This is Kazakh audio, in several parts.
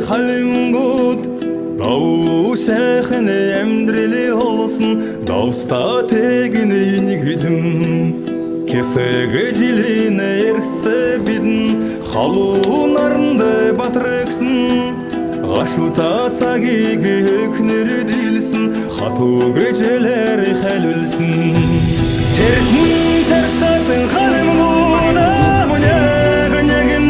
халимгууд дау сайхан амьдрали олсон давста тэгний нэгдэн кесеге жилийн эрхстэй бидэн халуун наранд батрагсан гашуута цагийг хөхнөр дилсэн хатуу гэржлэр хэлүүлсэн сэрхэн царцатын халимгууд мөнэгэн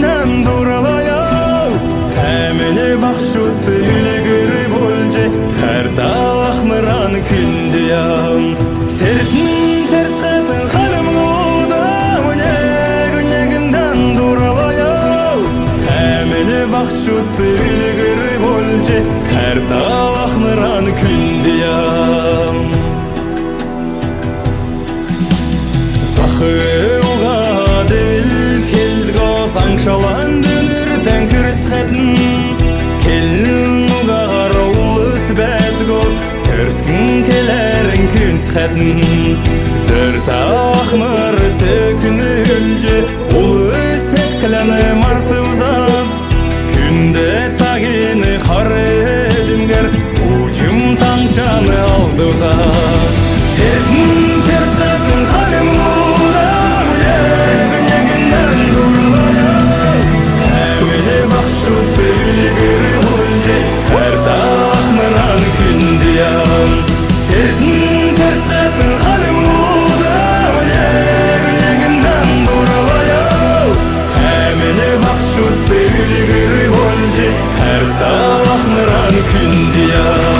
дурлаяа хэмнэ багшут үлгэр болж хартаахнаран киндиям сэрхэн царцatan халимгууд мөнэгэн дурлаяа хэмнэ багшут үлгэр болж хартаахнаран киндиям Сахыуга дил келдгос аңшалан дөнөр тәңкірцхәтін Келін ұғағар ұлыс бәдгі Төрскін келәрін күнсхәтін Зөрт ақмыр текіні үлжі Ұлыс әткіләні марты ұзап Күнді цагені қары едімгер Ұжым таңшаны алды ұзап Сертін серсәтін қалымғуда Мөнегінен дурлая Әміне бақшут білгір олжы Қартақмыран күндіям Сертін серсәтін қалымғуда Мөнегінен дурлая Әміне бақшут білгір олжы Қартақмыран күндіям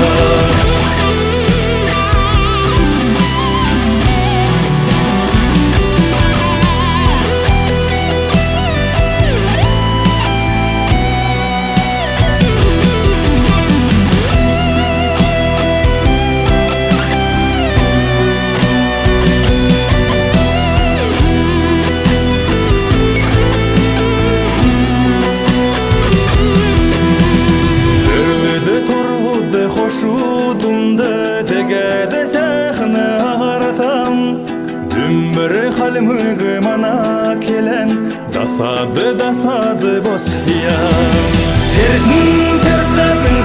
Халимыгы мана келен дасады босхия Сертін серсатын